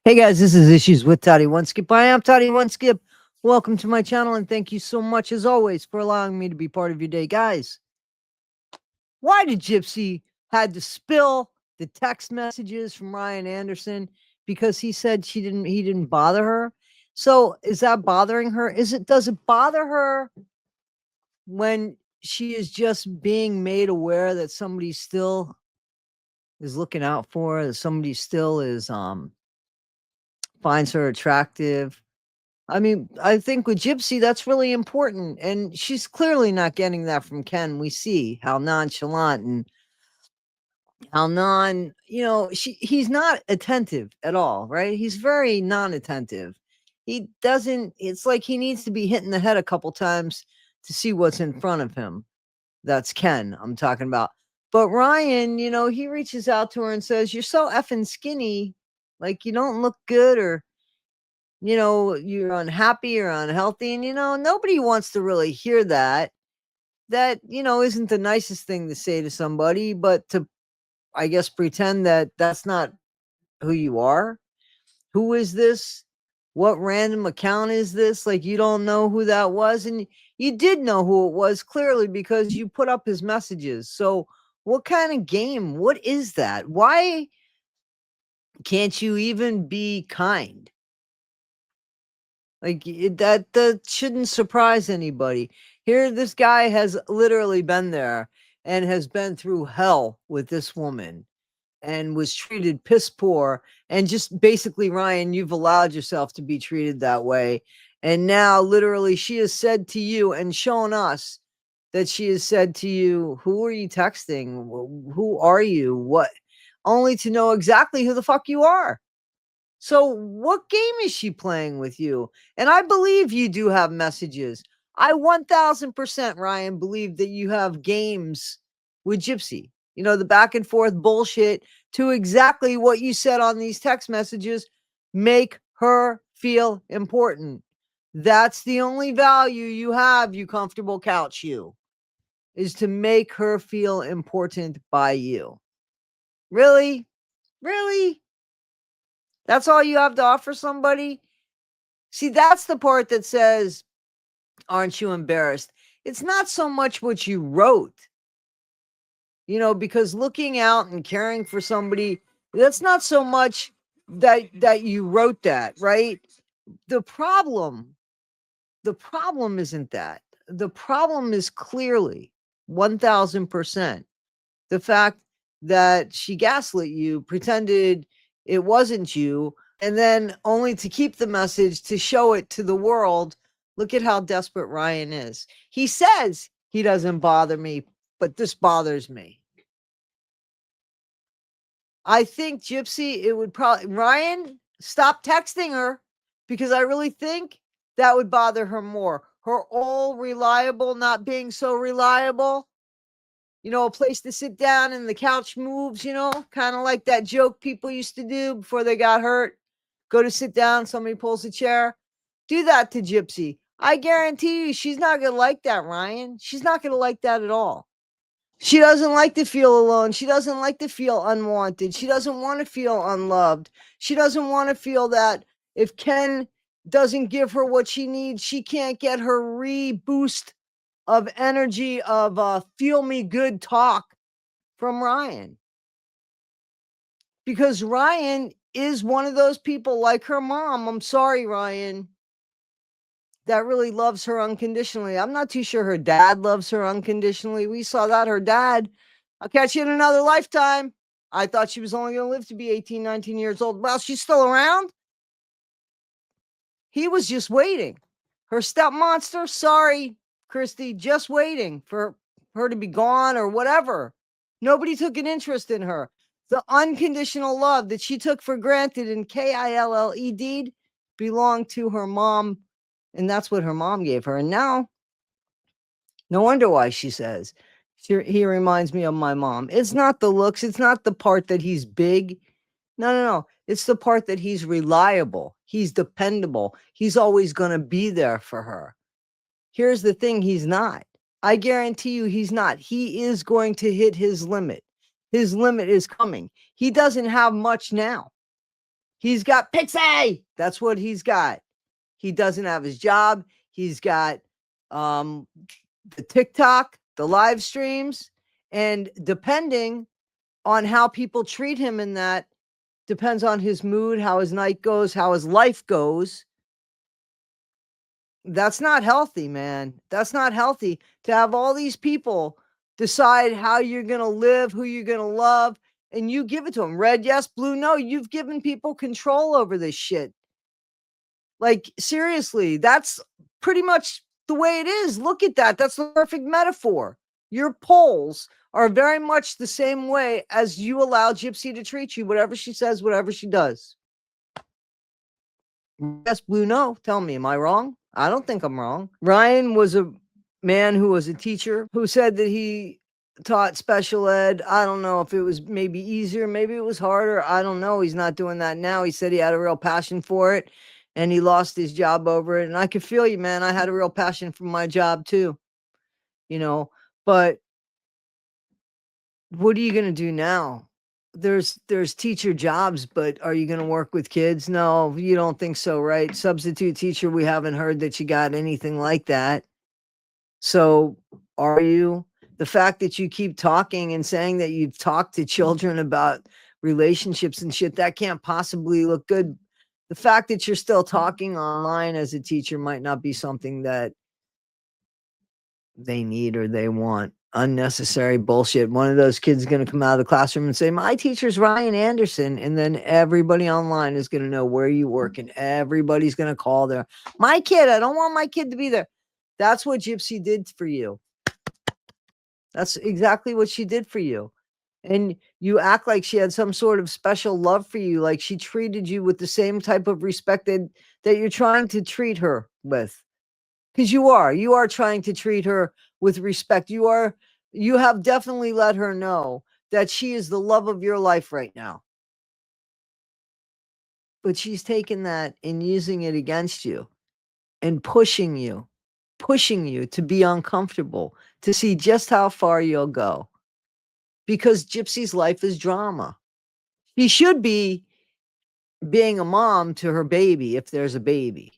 Hey guys, this is Issues with Toddy One Skip. I am Toddy One Skip. Welcome to my channel and thank you so much as always for allowing me to be part of your day. Guys, why did Gypsy had to spill the text messages from Ryan Anderson? Because he said he didn't bother her. So is that bothering her? Does it bother her when she is just being made aware that somebody still is looking out for her, that somebody still is finds her attractive? I mean, I think with Gypsy, that's really important. And she's clearly not getting that from Ken. We see how nonchalant and how he's not attentive at all, right? He's very non-attentive. He doesn't, it's like he needs to be hit in the head a couple times to see what's in front of him. That's Ken I'm talking about. But Ryan, he reaches out to her and says, "You're so effing skinny. Like, you don't look good, or you're unhappy or unhealthy." And, nobody wants to really hear that. That, isn't the nicest thing to say to somebody, but to, I guess, pretend that that's not who you are. Who is this? What random account is this? Like, you don't know who that was. And you did know who it was clearly because you put up his messages. So, what kind of game? What is that? Why can't you even be kind? Like that shouldn't surprise anybody. Here, this guy has literally been there and has been through hell with this woman and was treated piss poor. And just basically, Ryan, you've allowed yourself to be treated that way. And now, literally, she has said to you and shown us that she has said to you, "Who are you texting? Who are you? What?" Only to know exactly who the fuck you are. So what game is she playing with you? And I believe you do have messages. I 1000%, Ryan, believe that you have games with Gypsy. The back and forth bullshit to exactly what you said on these text messages. Make her feel important. That's the only value you have, you comfortable couch you, is to make her feel important by you. Really? Really? That's all you have to offer somebody? See, that's the part that says, "Aren't you embarrassed?" It's not so much what you wrote, because looking out and caring for somebody, that's not so much that you wrote that, right? The problem, the problem isn't that. The problem is clearly 1000% the fact that she gaslit you, pretended it wasn't you, and then only to keep the message to show it to the world. Look at how desperate Ryan is. He says he doesn't bother me, but this bothers me. I think Gypsy, it would probably, Ryan, stop texting her, because I really think that would bother her more. Her all reliable not being so reliable. A place to sit down and the couch moves, kind of like that joke people used to do before they got hurt. Go to sit down, somebody pulls a chair. Do that to Gypsy. I guarantee you she's not going to like that, Ryan. She's not going to like that at all. She doesn't like to feel alone. She doesn't like to feel unwanted. She doesn't want to feel unloved. She doesn't want to feel that if Ken doesn't give her what she needs, she can't get her reboost of energy of feel me good talk from Ryan. Because Ryan is one of those people like her mom. I'm sorry, Ryan, that really loves her unconditionally. I'm not too sure her dad loves her unconditionally. We saw that her dad, "I'll catch you in another lifetime." I thought she was only going to live to be 18, 19 years old. Well, she's still around. He was just waiting. Her step monster, sorry, Christy, just waiting for her to be gone or whatever. Nobody took an interest in her. The unconditional love that she took for granted in KILLE deed belonged to her mom, and that's what her mom gave her. And now, no wonder why she says, he reminds me of my mom. It's not the looks. It's not the part that he's big. No. It's the part that he's reliable. He's dependable. He's always going to be there for her. Here's the thing. He's not. I guarantee you he's not. He is going to hit his limit. His limit is coming. He doesn't have much now. He's got Pixie. That's what he's got. He doesn't have his job. He's got the TikTok, the live streams, and depending on how people treat him in that, depends on his mood, how his night goes, how his life goes. That's not healthy, man. That's not healthy to have all these people decide how you're going to live, who you're going to love, and you give it to them. Red, yes, blue, no. You've given people control over this shit. Like, seriously, that's pretty much the way it is. Look at that. That's the perfect metaphor. Your polls are very much the same way as you allow Gypsy to treat you, whatever she says, whatever she does. Yes, blue, no. Tell me, am I wrong? I don't think I'm wrong. Ryan was a man who was a teacher who said that he taught special ed. I don't know if it was maybe easier, maybe it was harder. I don't know. He's not doing that now. He said he had a real passion for it and he lost his job over it. And I could feel you, man. I had a real passion for my job too, but what are you going to do now? There's teacher jobs, but are you going to work with kids? No, you don't think so, right? Substitute teacher, we haven't heard that you got anything like that. So are you? The fact that you keep talking and saying that you've talked to children about relationships and shit, that can't possibly look good. The fact that you're still talking online as a teacher might not be something that they need or they want. Unnecessary bullshit. One of those kids is going to come out of the classroom and say, my teacher's Ryan Anderson. And then everybody online is going to know where you work and everybody's going to call there. My kid, I don't want my kid to be there. That's what Gypsy did for you. That's exactly what she did for you. And you act like she had some sort of special love for you. Like she treated you with the same type of respect that you're trying to treat her with. Because you are trying to treat her with respect. You have definitely let her know that she is the love of your life right now. But she's taken that and using it against you and pushing you to be uncomfortable, to see just how far you'll go. Because Gypsy's life is drama. She should be being a mom to her baby if there's a baby.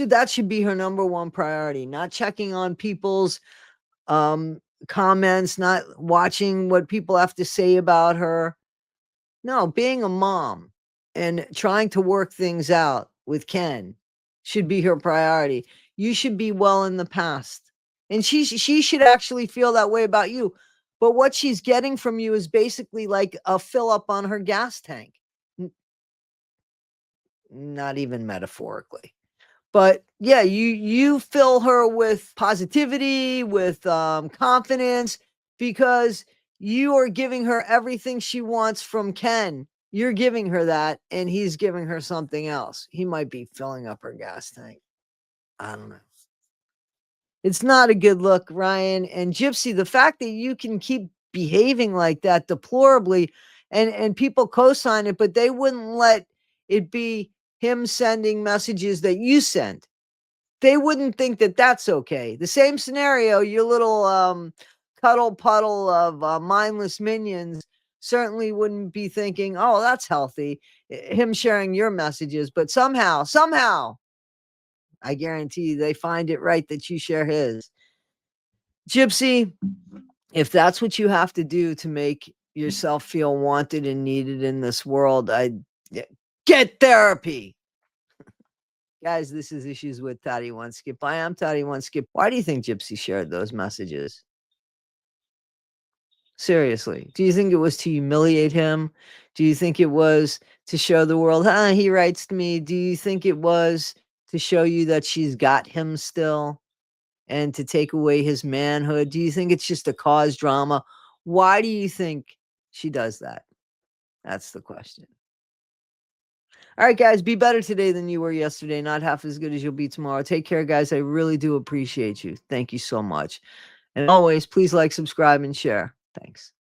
That should be her number one priority, not checking on people's comments, not watching what people have to say about her. No, being a mom and trying to work things out with Ken should be her priority. You should be well in the past. And she should actually feel that way about you. But what she's getting from you is basically like a fill up on her gas tank. Not even metaphorically. But yeah, you fill her with positivity, with confidence, because you are giving her everything she wants from Ken. You're giving her that, and he's giving her something else. He might be filling up her gas tank. I don't know. It's not a good look, Ryan. And Gypsy, the fact that you can keep behaving like that deplorably, and people co-sign it, but they wouldn't let it be him sending messages that you sent. They wouldn't think that that's okay. The same scenario, your little cuddle puddle of mindless minions certainly wouldn't be thinking, oh, that's healthy, him sharing your messages. But somehow, I guarantee you they find it right that you share his. Gypsy, if that's what you have to do to make yourself feel wanted and needed in this world, get therapy. Guys, this is Issues with Toddy One Skip. I am Toddy One Skip. Why do you think Gypsy shared those messages? Seriously. Do you think it was to humiliate him? Do you think it was to show the world, he writes to me? Do you think it was to show you that she's got him still and to take away his manhood? Do you think it's just to cause drama? Why do you think she does that? That's the question. All right, guys, be better today than you were yesterday. Not half as good as you'll be tomorrow. Take care, guys. I really do appreciate you. Thank you so much. And always, please like, subscribe, and share. Thanks.